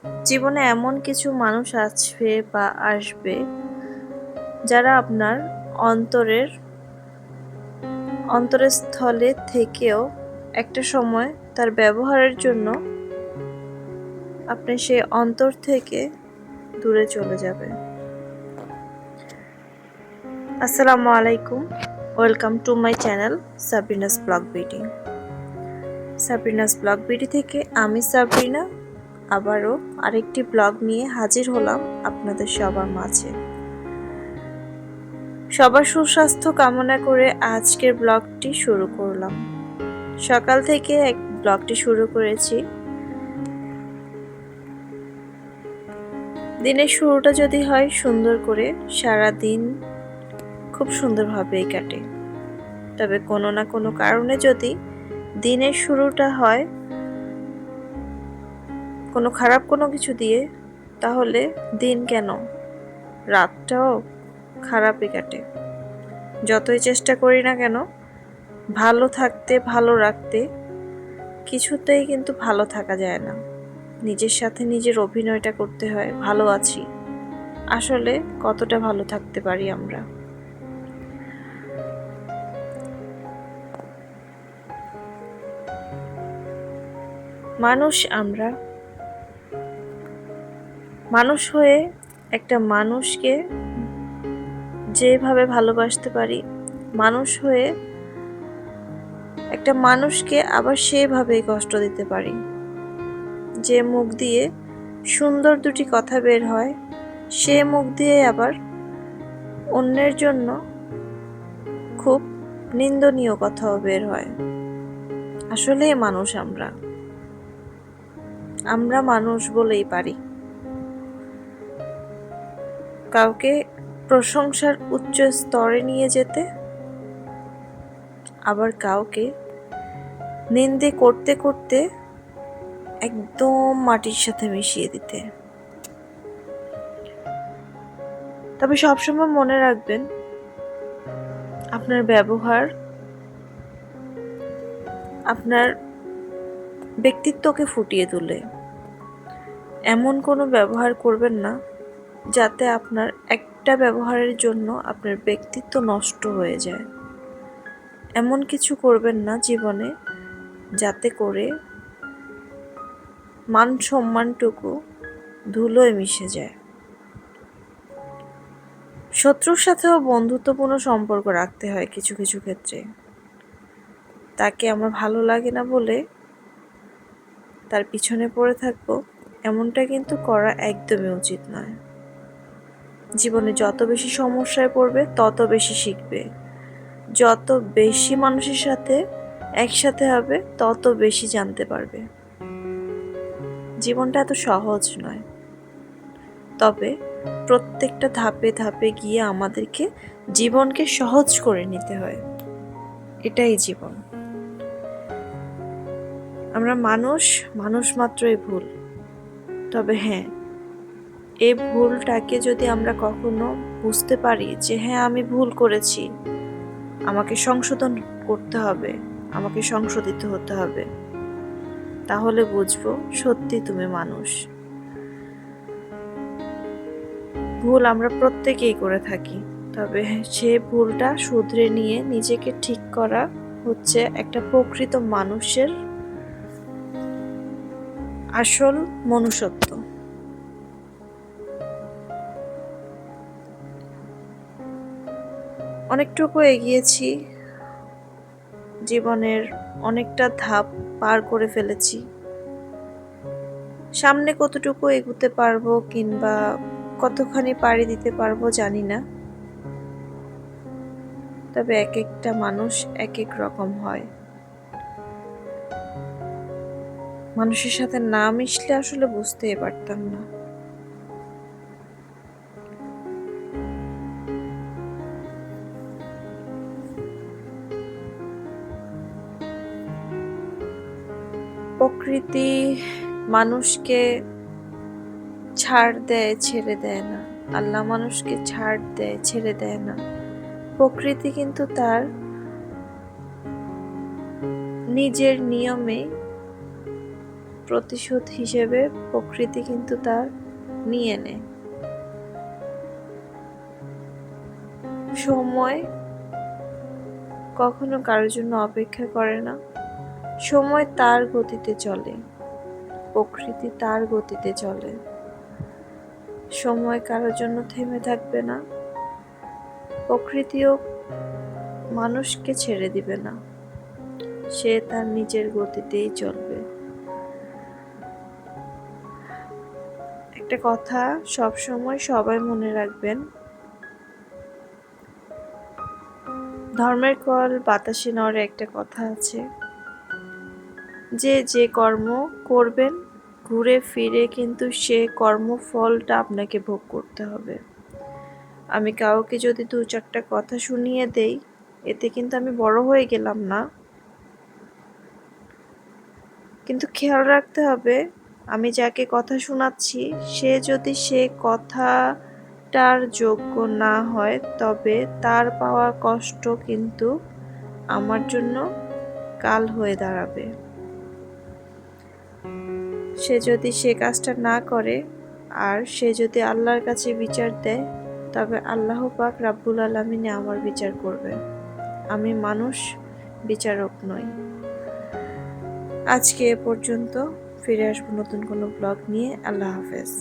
জীবনে এমন কিছু মানুষ আছে বা আসবে যারা আপনার অন্তরস্থলে থেকেও একটা সময় তার ব্যবহারের জন্য আপনি সেই অন্তর থেকে দূরে চলে যাবে। আসসালামু আলাইকুম, welcome to my channel Sabrina's blog BD. Sabrina's blog BD থেকে আমি সাবরিনা আবারও আরেকটি ব্লগ নিয়ে হাজির হলাম আপনাদের সবার মাঝে। সবার সুস্বাস্থ্য কামনা করে আজকের ব্লগটি শুরু করলাম। সকাল থেকে ব্লগটি শুরু করেছি। দিনের শুরুটা যদি হয় সুন্দর করে, সারা দিন খুব সুন্দরভাবেই কাটে। তবে কোনো না কোনো কারণে যদি দিনের শুরুটা হয় কোনো খারাপ কোনো কিছু দিয়ে, তাহলে দিন কেন রাতটাও খারাপই কাটে। যতই চেষ্টা করি না কেন ভালো থাকতে, ভালো রাখতে, কিছুতেই কিন্তু ভালো থাকা যায় না। নিজের সাথে নিজের অভিনয়টা করতে হয় ভালো আছি। আসলে কতটা ভালো থাকতে পারি আমরা? আমরা মানুষ হয়ে একটা মানুষকে যেভাবে ভালোবাসতে পারি, মানুষ হয়ে একটা মানুষকে আবার সেভাবেই কষ্ট দিতে পারি। যে মুখ দিয়ে সুন্দর দুটি কথা বের হয়, সে মুখ দিয়ে আবার অন্যের জন্য খুব নিন্দনীয় কথাও বের হয়। আসলে মানুষ আমরা মানুষ বলেই পারি কাউকে প্রশংসার উচ্চ স্তরে নিয়ে যেতে, আবার কাউকে নিন্দে করতে করতে একদম মাটির সাথে মিশিয়ে দিতে। তবে সবসময় মনে রাখবেন, আপনার ব্যবহার আপনার ব্যক্তিত্বকে ফুটিয়ে তোলে। এমন কোনো ব্যবহার করবেন না যাতে আপনার একটা ব্যবহারের জন্য আপনার ব্যক্তিত্ব নষ্ট হয়ে যায়। এমন কিছু করবেন না জীবনে যাতে করে মান সম্মানটুকু ধুলোয় মিশে যায়। শত্রুর সাথেও বন্ধুত্বপূর্ণ সম্পর্ক রাখতে হয় কিছু কিছু ক্ষেত্রে। তাকে আমার ভালো লাগে না বলে তার পিছনে পড়ে থাকবো, এমনটা কিন্তু করা একদমই উচিত নয়। জীবনে যত বেশি সমস্যায় পড়বে তত বেশি শিখবে। যত বেশি মানুষের সাথে একসাথে হবে তত বেশি জানতে পারবে। জীবনটা এত সহজ নয়, তবে প্রত্যেকটা ধাপে ধাপে গিয়ে আমাদেরকে জীবনকে সহজ করে নিতে হয়। এটাই জীবন। আমরা মানুষ মাত্রই ভুল। তবে হ্যাঁ, এই ভুলটাকে যদি আমরা কখনো বুঝতে পারি যে হ্যাঁ আমি ভুল করেছি, আমাকে সংশোধন করতে হবে, আমাকে সংশোধিত হতে হবে, তাহলে বুঝবো সত্যি তুমি মানুষ। ভুল আমরা প্রত্যেকেই করে থাকি, তবে সে ভুলটা শুধরে নিয়ে নিজেকে ঠিক করা হচ্ছে একটা প্রকৃত মানুষের আসল মনুষ্যত্ব। অনেকটুকু এগিয়েছি, জীবনের অনেকটা ধাপ পার করে ফেলেছি। সামনে কতটুকু এগোতে পারবো কিংবা কতখানি পাড়ি দিতে পারবো জানি না, তবে এক একটা মানুষ এক এক রকম হয়। মানুষের সাথে না মিশলে আসলে বুঝতেই পারতাম না। প্রকৃতি মানুষকে ছাড় দেয়, ছেড়ে দেয় না। আল্লাহ মানুষকে ছাড় দেয়, ছেড়ে দেয় না। প্রকৃতি কিন্তু তার নিজের নিয়মে প্রতিশোধ হিসেবে প্রকৃতি কিন্তু তার নিয়ে নেয়। সময় কখনো কারোর জন্য অপেক্ষা করে না। সময় তার গতিতে চলে, প্রকৃতি তার গতিতে চলে। সময় কারোর জন্য থেমে থাকবে না, প্রকৃতিও মানুষকে ছেড়ে দিবে না, সে তার নিজের গতিতেই চলবে। একটা কথা সবসময় সবাই মনে রাখবেন, ধর্মের কল বাতাসে নড়ে একটা কথা আছে, যে কর্ম করবেন ঘুরে ফিরে কিন্তু সে কর্মফলটা আপনাকে ভোগ করতে হবে। আমি কাউকে যদি 2-4টা কথা শুনিয়ে দেই, এতে কিন্তু আমি বড় হয়ে গেলাম না, কিন্তু খেয়াল রাখতে হবে আমি যাকে কথা শোনাচ্ছি সে যদি সে কথাটার যোগ্য না হয়, তবে তার পাওয়া কষ্ট কিন্তু আমার জন্য কাল হয়ে দাঁড়াবে। সে যদি সে কাজটা না করে আর সে যদি আল্লাহর কাছে বিচার দেয়, তবে আল্লাহ পাক রাব্বুল আলামিন আমার বিচার করবে। আমি মানুষ, বিচারক নই। আজকে এ পর্যন্ত, ফিরে আসবো নতুন কোনো ব্লগ নিয়ে। আল্লাহ হাফেজ।